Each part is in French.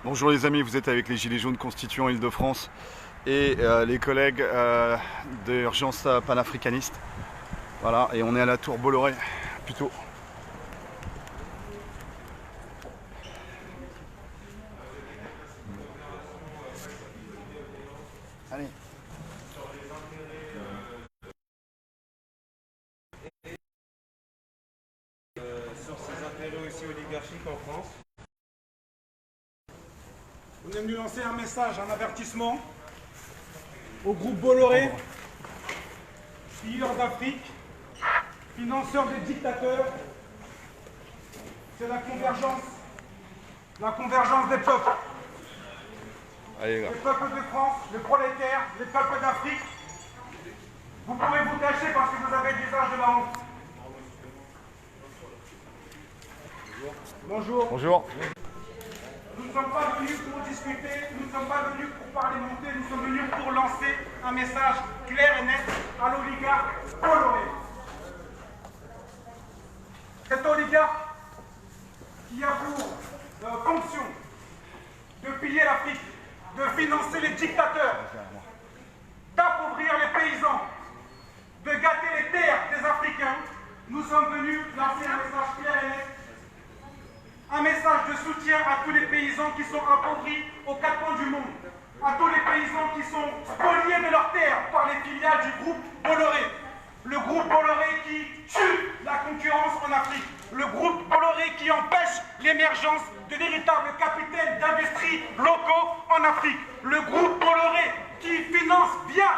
Bonjour les amis, vous êtes avec les Gilets jaunes constituants Île-de-France et les collègues d'Urgence panafricaniste. Voilà, et on est à la tour Bolloré, plutôt. Allez. Sur ces intérêts aussi oligarchiques en France. On est venu lancer un message, un avertissement au groupe Bolloré, pilleurs d'Afrique, financeurs des dictateurs. C'est la convergence des peuples. Allez, Les peuples de France, les prolétaires, les peuples d'Afrique. Vous pouvez vous cacher parce que vous avez le visage de la honte. Bonjour. Bonjour. Nous ne sommes pas venus pour discuter, nous ne sommes pas venus pour parlementer, nous sommes venus pour lancer un message clair et net à l'oligarque Bolloré. Cet oligarque qui a pour fonction de piller l'Afrique, de financer les dictateurs, d'appauvrir les paysans, de gâter les terres des Africains, nous sommes venus lancer un message clair et net. Un message de soutien à tous les paysans qui sont appauvris aux quatre coins du monde, à tous les paysans qui sont spoliés de leurs terres par les filiales du groupe Bolloré. Le groupe Bolloré qui tue la concurrence en Afrique. Le groupe Bolloré qui empêche l'émergence de véritables capitaines d'industrie locaux en Afrique. Le groupe Bolloré qui finance bien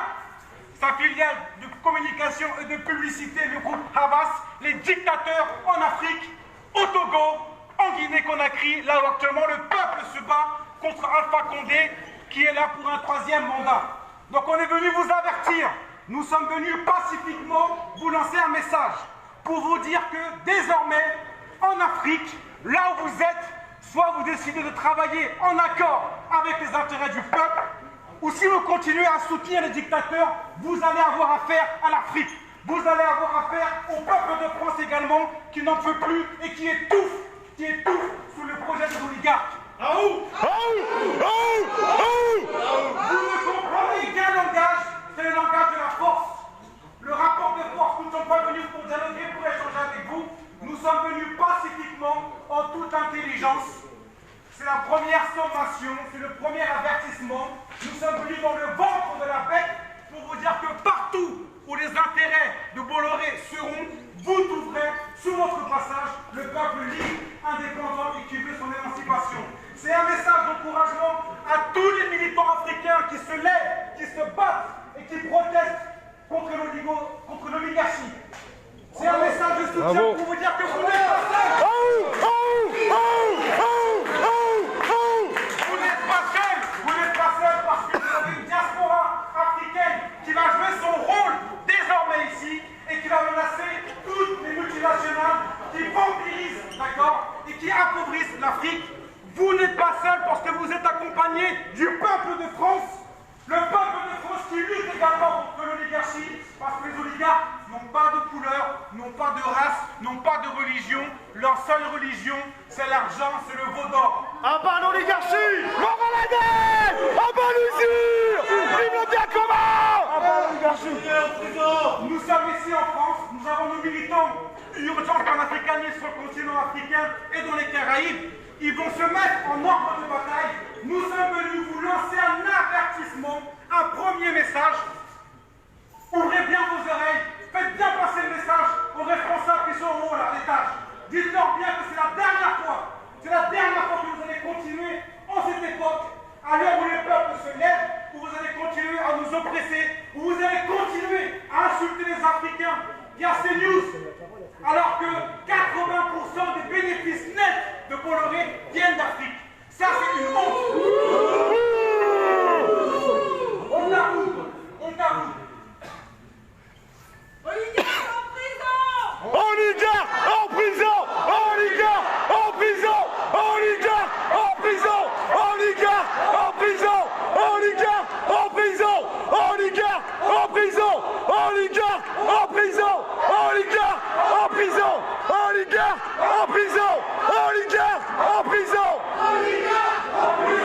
sa filiale de communication et de publicité, le groupe Havas, les dictateurs en Afrique, au Togo, en Guinée-Conakry, là où actuellement le peuple se bat contre Alpha Condé qui est là pour un troisième mandat. Donc on est venu vous avertir, nous sommes venus pacifiquement vous lancer un message pour vous dire que désormais en Afrique, là où vous êtes, soit vous décidez de travailler en accord avec les intérêts du peuple, ou si vous continuez à soutenir les dictateurs, vous allez avoir affaire à l'Afrique. Vous allez avoir affaire au peuple de France également qui n'en peut plus et qui étouffe sous le projet des oligarques. Vous ne comprenez qu'un langage, c'est le langage de la force. Le rapport de force, nous ne sommes pas venus pour dialoguer, pour échanger avec vous. Nous sommes venus pacifiquement, en toute intelligence. C'est la première sommation, c'est le premier avertissement. Nous sommes venus dans le ventre de la bête pour vous dire que partout où les intérêts de Bolloré seront, vous trouverez sous votre passage le peuple libre, indépendant et qui veut son émancipation. C'est un message d'encouragement à tous les militants africains qui se lèvent, qui se battent et qui protestent contre l'oligarchie. C'est un message de soutien pour vous dire que vous n'êtes pas seuls. Vous n'êtes pas seuls parce que vous avez une diaspora africaine qui va jouer son rôle désormais ici et qui va menacer toutes les multinationales qui vampirisent, d'accord, et qui appauvrissent l'Afrique. Vous n'êtes pas seuls parce que vous êtes accompagnés du peuple de France, le peuple de France qui lutte également contre l'oligarchie, parce que les oligarques n'ont pas de couleur, n'ont pas de race, n'ont pas de religion. Leur seule religion, c'est l'argent, c'est le veau d'or. À bas l'oligarchie! Mort à la dette! À bas l'usure! Vive le bien commun! À bas l'oligarchie! Nous sommes ici en France, nous avons nos militants Urgence panafricaniste sur le continent africain et dans les Caraïbes. Ils vont se mettre en ordre de bataille. Nous sommes venus vous lancer un avertissement, un premier message. Ouvrez bien vos oreilles, faites bien passer le message aux responsables qui sont en haut là, à l'étage. Dites-leur bien que c'est la dernière fois. C'est la dernière fois que vous allez continuer en cette époque, à l'heure où les peuples se lèvent, où vous allez continuer à nous oppresser, où vous allez continuer à insulter les Africains via CNews, alors que 80% des bénéfices nets de Bolloré viennent d'Afrique. Ça, c'est une honte. On t'avoue. Oligarque en prison! Oligarque en prison! Oligarque en prison! Oligarque en prison! Oligarque en prison! Oligarque en prison! Oligarque en prison! Oligarque en prison! Oligarque en prison! Oligarque en prison! Oligarque en prison! Oligarque en prison!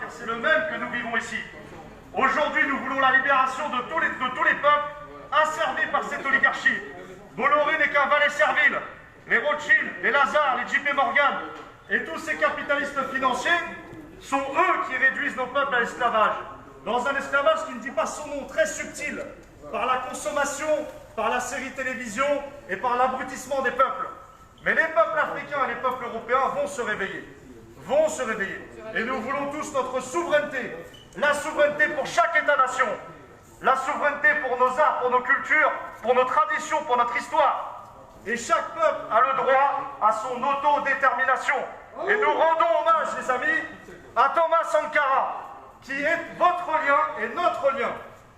et c'est le même que nous vivons ici. Aujourd'hui, nous voulons la libération de tous les peuples asservis par cette oligarchie. Bolloré n'est qu'un valet servile. Les Rothschild, les Lazare, les JP Morgan et tous ces capitalistes financiers sont eux qui réduisent nos peuples à l'esclavage. Dans un esclavage qui ne dit pas son nom, très subtil, par la consommation, par la série télévision et par l'abrutissement des peuples. Mais les peuples africains et les peuples européens vont se réveiller. Et nous voulons tous notre souveraineté. La souveraineté pour chaque État-nation. La souveraineté pour nos arts, pour nos cultures, pour nos traditions, pour notre histoire. Et chaque peuple a le droit à son autodétermination. Et nous rendons hommage, les amis, à Thomas Sankara, qui est votre lien et notre lien.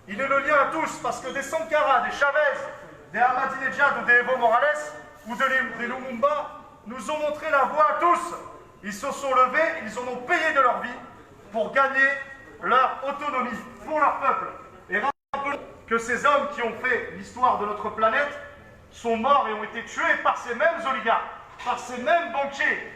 Il est le lien à tous, parce que des Sankara, des Chavez, des Ahmadinejad ou des Evo Morales, ou des Lumumba, nous ont montré la voie à tous. Ils se sont levés, ils en ont payé de leur vie pour gagner leur autonomie, pour leur peuple. Et rappelons que ces hommes qui ont fait l'histoire de notre planète sont morts et ont été tués par ces mêmes oligarques, par ces mêmes banquiers.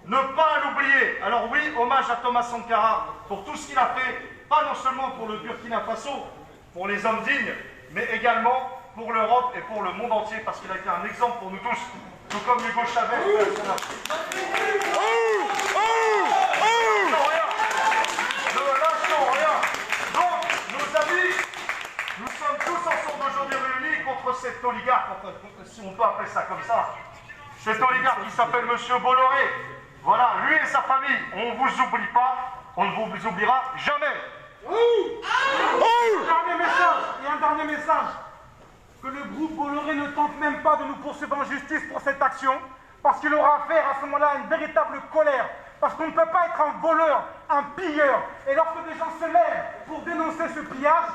Ne pas l'oublier. Alors oui, hommage à Thomas Sankara pour tout ce qu'il a fait, pas non seulement pour le Burkina Faso, pour les hommes dignes, mais également pour l'Europe et pour le monde entier, parce qu'il a été un exemple pour nous tous, tout comme Hugo Chavez. Ne lâchons rien. Donc, nos amis, nous sommes tous ensemble aujourd'hui réunis contre cet oligarque, si on peut appeler ça comme ça, cet oligarque qui s'appelle Monsieur Bolloré. Voilà, lui et sa famille, on ne vous oublie pas, on ne vous oubliera jamais. Un dernier message. Que le groupe Bolloré ne tente même pas de nous poursuivre en justice pour cette action, parce qu'il aura affaire à ce moment-là à une véritable colère. Parce qu'on ne peut pas être un voleur, un pilleur, et lorsque des gens se lèvent pour dénoncer ce pillage,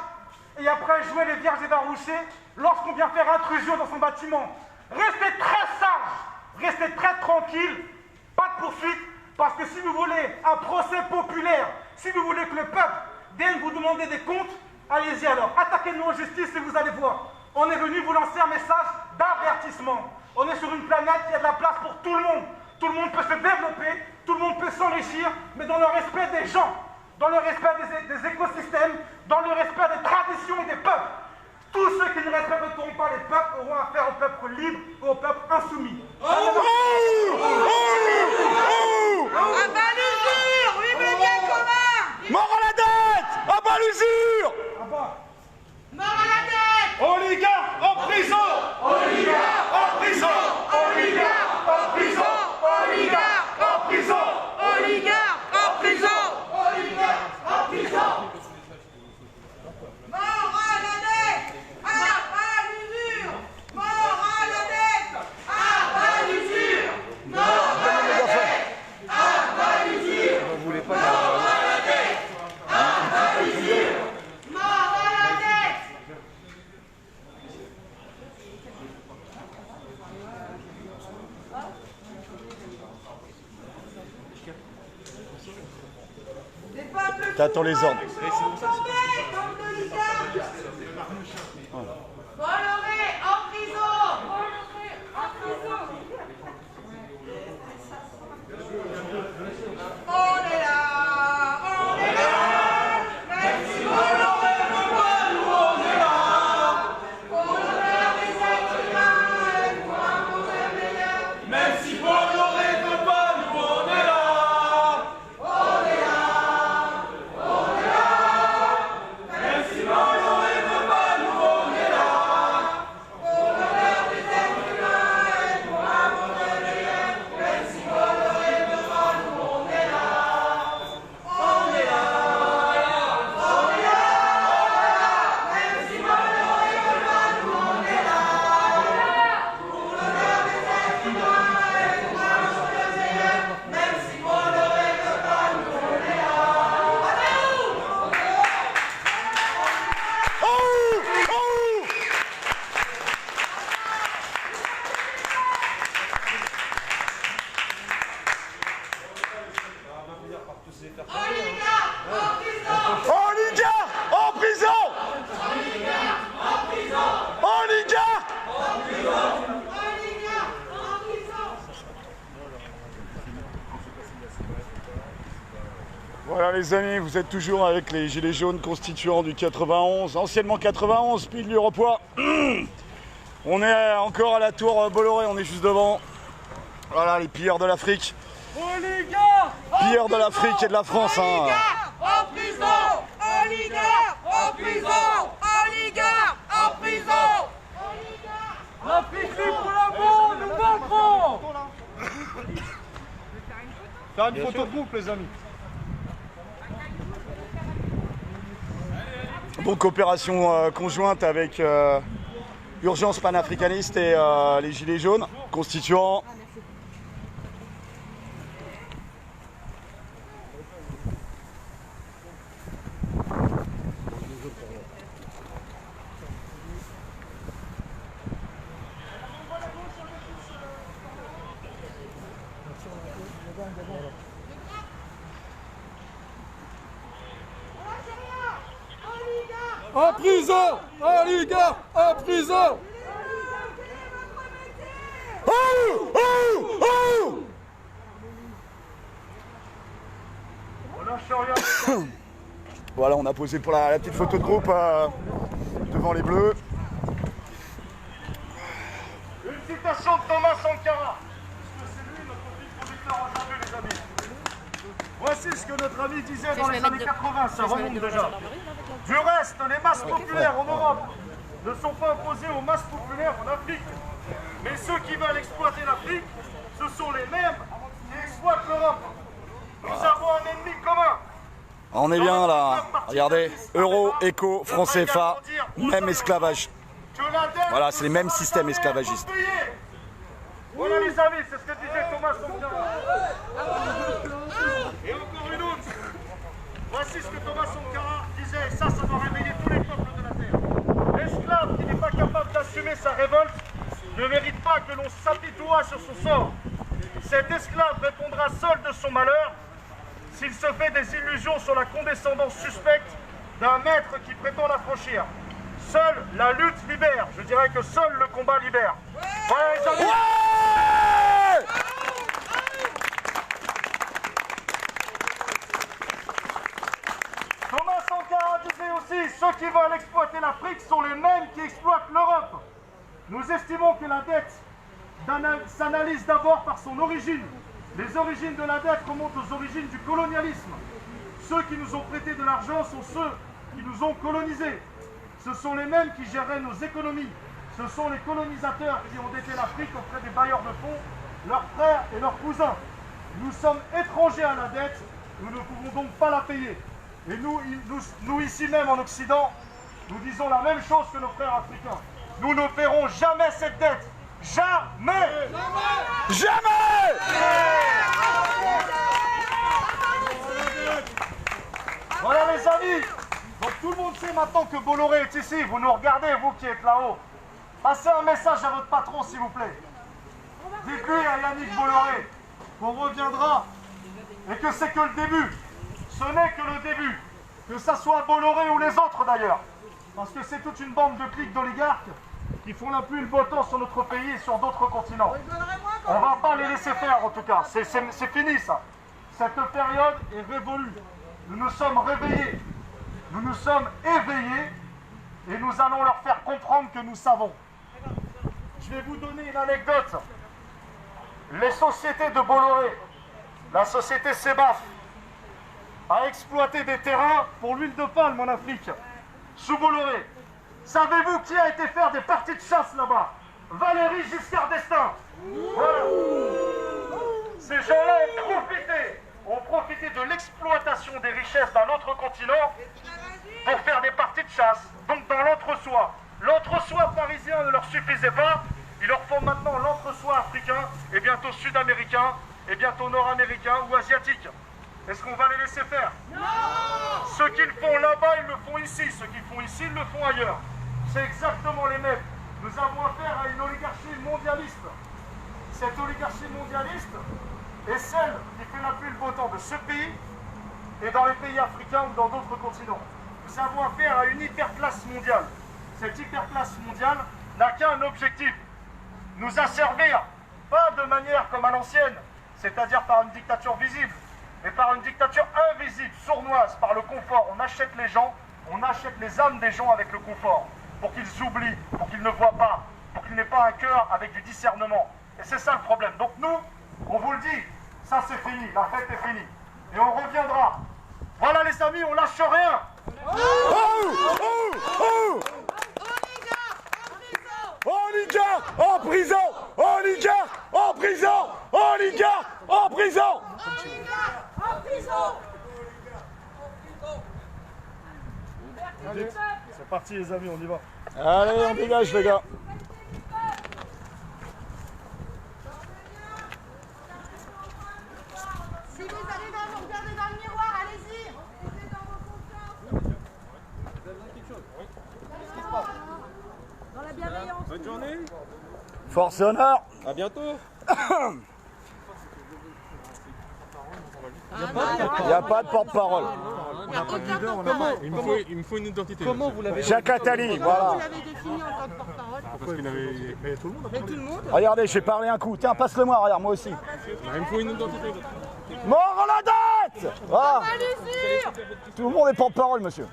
et après jouer les vierges effarouchées, lorsqu'on vient faire intrusion dans son bâtiment, restez très sages, restez très tranquilles, pas de poursuite, parce que si vous voulez un procès populaire, si vous voulez que le peuple vienne vous demander des comptes, allez-y alors, attaquez-nous en justice et vous allez voir. On est venu vous lancer un message d'avertissement. On est sur une planète, il y a de la place pour tout le monde. Tout le monde peut se développer, tout le monde peut s'enrichir, mais dans le respect des gens, dans le respect des écosystèmes, dans le respect des traditions et des peuples. Tous ceux qui ne respecteront pas les peuples auront affaire au peuple libre et au peuple insoumis. À bas l'usure, oui mais bien commun. Mort à la dette, à bas l'usure. Mort à la tête. Oligarques en prison. Oligarques en prison. Oligarques en prison. Oligarques en prison. Oligarques en prison. Oligarques en prison. Mort à la dette, à bas l'usure. Mort à la dette, à bas l'usure. Mort à la dette, à bas l'usure. Mort à la dette, à bas l'usure. Mort à la dette. T'attends les ordres. Bolloré en prison. Bolloré en prison. On est là, même si Bolloré ne veut pas, nous on est là. Pour le faire des êtres humains et pour un monde meilleur. Même si Bolloré ne veut pas, nous on est là. On est là, Voilà les amis, vous êtes toujours avec les Gilets jaunes constituants du 91, anciennement 91, puis de l'Uropois. On est encore à la tour Bolloré, on est juste devant. Voilà les pilleurs de l'Afrique. Pilleurs de l'Afrique et de la France. Hein. En prison! Oligarques en prison! Oligarques en prison! L'Afrique libre pour la bombe, nous vaincrons! Faire une photo de groupe, les amis. Donc opération conjointe avec Urgence panafricaniste et les Gilets jaunes, constituants. En prison! Oligarques en prison! On lâche rien. Voilà, on a posé pour la petite photo de groupe devant les Bleus. Une citation de Thomas Sankara. Puisque c'est lui notre fil conducteur aujourd'hui, les amis. Voici ce que notre ami disait dans les années 80, ça remonte déjà. Du reste, les masses populaires en Europe ne sont pas opposées aux masses populaires en Afrique. Mais ceux qui veulent exploiter l'Afrique, ce sont les mêmes qui exploitent l'Europe. Nous avons un ennemi commun. On est bien là, regardez, euro, éco, franc CFA, même esclavage. Voilà, c'est les mêmes systèmes esclavagistes. Voilà les amis, c'est ce que disait Thomas Sankara. Et encore une autre. Voici ce que Thomas Sankara disait, et ça doit réveiller tous les peuples de la terre. L'esclave qui n'est pas capable d'assumer sa révolte ne mérite pas que l'on s'apitoie sur son sort. Cet esclave répondra seul de son malheur s'il se fait des illusions sur la condescendance suspecte d'un maître qui prétend l'affranchir. Seule la lutte libère, je dirais que seul le combat libère. Voilà les amis. Thomas Sankara disait aussi, ceux qui veulent exploiter l'Afrique sont les mêmes qui exploitent l'Europe. Nous estimons que la dette s'analyse d'abord par son origine. Les origines de la dette remontent aux origines du colonialisme. Ceux qui nous ont prêté de l'argent sont ceux qui nous ont colonisés. Ce sont les mêmes qui géraient nos économies. Ce sont les colonisateurs qui ont endetté l'Afrique auprès des bailleurs de fonds, leurs frères et leurs cousins. Nous sommes étrangers à la dette, nous ne pouvons donc pas la payer. Et nous ici même en Occident, nous disons la même chose que nos frères africains. Nous ne paierons jamais cette dette. Jamais! Jamais! Voilà les amis. Donc tout le monde sait maintenant que Bolloré est ici. Vous nous regardez, vous qui êtes là-haut. Passez un message à votre patron, s'il vous plaît. Dites-lui à Yannick Bolloré qu'on reviendra et que c'est que le début. Ce n'est que le début. Que ça soit Bolloré ou les autres d'ailleurs. Parce que c'est toute une bande de cliques d'oligarques qui font la pluie le beau temps sur notre pays et sur d'autres continents. On ne va pas les laisser faire en tout cas. C'est fini ça. Cette période est révolue. Nous nous sommes réveillés. Nous nous sommes éveillés et nous allons leur faire comprendre que nous savons. Je vais vous donner une anecdote. Les sociétés de Bolloré, la société Sebaf, a exploité des terrains pour l'huile de palme en Afrique, sous Bolloré. Savez-vous qui a été faire des parties de chasse là-bas? Valéry Giscard d'Estaing. Voilà. Ces gens-là ont profité de l'exploitation des richesses d'un autre continent pour faire des parties de chasse, donc dans l'entre-soi. L'entre-soi parisien ne leur suffisait pas, ils leur font maintenant l'entre-soi africain, et bientôt sud-américain, et bientôt nord-américain ou asiatique. Est-ce qu'on va les laisser faire? Non! Ceux qui le font là-bas, ils le font ici. Ceux qui le font ici, ils le font ailleurs. C'est exactement les mêmes. Nous avons affaire à une oligarchie mondialiste. Cette oligarchie mondialiste est celle qui fait la pluie le beau temps de ce pays et dans les pays africains ou dans d'autres continents. Nous avons affaire à une hyperclasse mondiale. Cette hyperclasse mondiale n'a qu'un objectif, nous asservir, pas de manière comme à l'ancienne, c'est-à-dire par une dictature visible, mais par une dictature invisible, sournoise, par le confort. On achète les gens, on achète les âmes des gens avec le confort, pour qu'ils oublient, pour qu'ils ne voient pas, pour qu'ils n'aient pas un cœur avec du discernement. Et c'est ça le problème. Donc nous, on vous le dit, ça c'est fini, la fête est finie. Et on reviendra. Voilà les amis, on lâche rien. Oligarque en prison! Oligarque en prison! Oligarque en prison! C'est parti les amis, on y va. Allez, on dégage les gars. Si vous arrivez à vous regarder dans le miroir, allez-y. Dans la bienveillance. Bonne journée. Force et honneur. À bientôt. Il n'y a pas de porte-parole. Il me faut une identité. Comment vous l'avez Jacques Attali, voilà. Vous l'avez défini en tant que porte-parole. Parce qu'il avait. Mais tout le monde. Mais tout le monde. Regardez, j'ai parlé un coup. Tiens, passe-le-moi, regarde, moi aussi. Il me faut une identité. Mort à la date. Voilà. l'usure. Tout le monde est porte-parole, monsieur.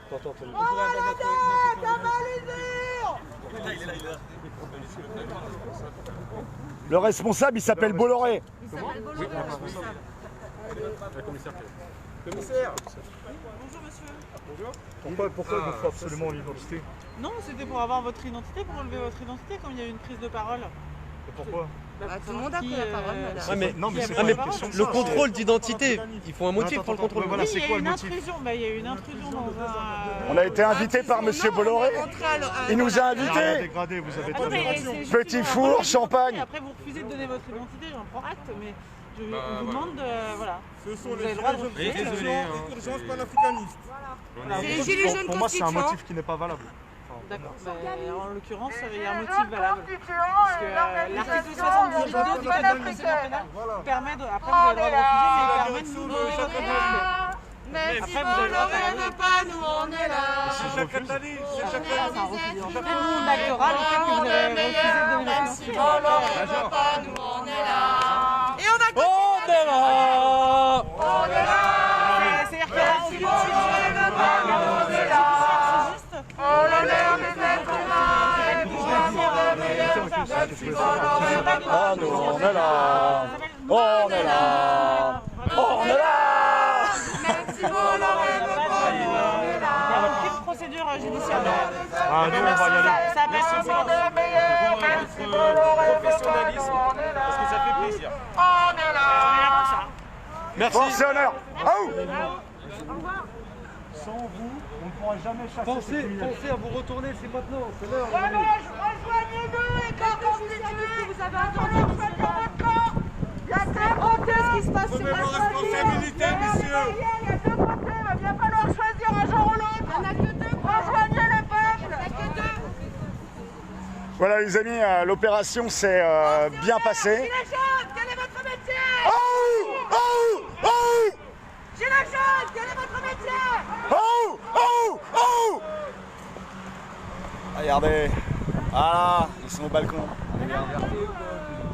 Le responsable, il s'appelle Bolloré. Commissaire. Pourquoi il nous faut absolument l'identité? Non, c'était pour avoir votre identité, pour relever votre identité, comme il y a eu une prise de parole. Et pourquoi? Tout le monde a pris la parole, madame. Ouais, mais, Non, mais c'est qui pas avait une pas question de le ça, contrôle c'est- d'identité, il faut un motif pour le contrôle. Voilà, Oui, c'est il y quoi a le une motif? intrusion. Bah, il y a eu une intrusion dans un. On a été invité par monsieur Bolloré. Il nous a Rien invités. dégradé, vous avez Ah non, tout mais raison. c'est juste Petit pour four, avoir champagne. l'identité. Après, vous refusez de donner votre identité, j'en prends acte, mais je Bah, vous demande de. Voilà. Ce sont Vous les avez le droit de jeunes refuser. désolé, hein. urgence panafricaniste. Voilà. C'est les gilets jaunes Pour moi, c'est un constituants. motif qui n'est pas valable. D'accord. Bah, en l'occurrence, il y a un motif valable. Parce que l'article 78 du Code de procédure pénale permet de. Après, vous avez le droit de refuser, mais il permet de nous donner votre identité. Même Après, si vous avez le droit de Bolloré veut pas, nous on est là. C'est Jacques Attali, c'est Jacques Voilà, Attali. c'est un refus. En fait, nous, on actera le fait que vous avez refusé de donner Même votre si identité. Bolloré veut pas, nous on est là. Et on a On est là. C'est-à-dire qu'il y a un si Bolloré veut pas, nous on est là. c'est juste. Oh l'honneur des êtres humains et pour un monde meilleur. Même si Bolloré veut pas, Ah, nous, on est là. On est là. On est là. même si Bolloré veut pas, nous on est Il y là. a aucune procédure judiciaire. Ah non, on va y aller. Ça appelle Un monde meilleur, même si Bolloré veut pas, nous on est là. Parce que ça fait plaisir. On est là. Merci. Force et honneur. Ah, ouh. Sans vous, on ne pourra jamais chasser ces criminels. Pensez à vous retourner, c'est maintenant, c'est l'heure. Rejoignez-nous et corps constitués. Vous avez entendu votre camp. Il y a deux côtés. Qu'est-ce qui se passe sur Prenez vos responsabilités, messieurs. Il y a deux côtés. Il va bien falloir choisir un jour ou l'autre. Il n'y en a que deux. Rejoignez le peuple. Il n'y en a que deux. Voilà les amis, l'opération s'est bien passée. Gilets jaunes, quel est votre métier? Oh, oh, oh, Gilets jaunes, quel est votre métier? oh, oh, oh. Regardez, ah, ils sont au balcon.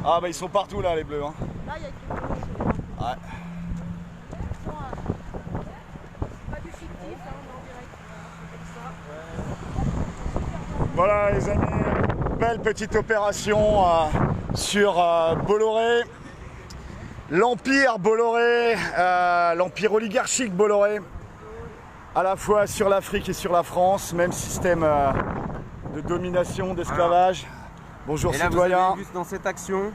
Ah bah ils sont partout là les bleus. Hein. Là, il y a Ouais. pas du fictif, en direct. Voilà les amis, belle petite opération sur Bolloré. L'empire Bolloré, l'empire oligarchique Bolloré, à la fois sur l'Afrique et sur la France, même système de domination, d'esclavage. Bonjour Et là, vous citoyens. avez vu dans cette action,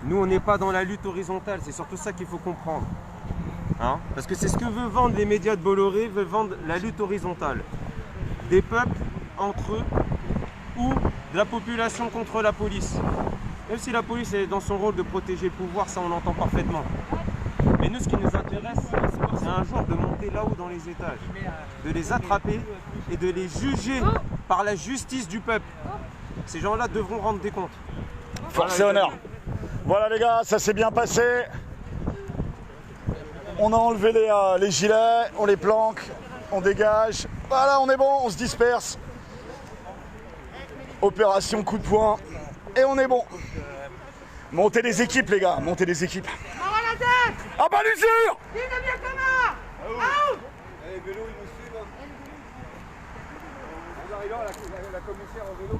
nous on n'est pas dans la lutte horizontale, c'est surtout ça qu'il faut comprendre. Hein? Parce que c'est ce que veulent vendre les médias de Bolloré, veulent vendre la lutte horizontale. Des peuples entre eux ou de la population contre la police. Même si la police est dans son rôle de protéger le pouvoir, ça on l'entend parfaitement. Mais nous ce qui nous intéresse, c'est un jour de monter là-haut dans les étages, de les attraper et de les juger par la justice du peuple. Ces gens-là devront rendre des comptes. Force et honneur. Voilà les gars, ça s'est bien passé. On a enlevé les gilets, on les planque, on dégage. Voilà, on est bon, on se disperse. Opération coup de poing. Et on est bon. Montez les équipes les gars, montez les équipes. Mort à la tête. À bas l'usure! Qui devient commun? Out! Vélo, ils nous suivent. On arrive là, la commissaire en vélo.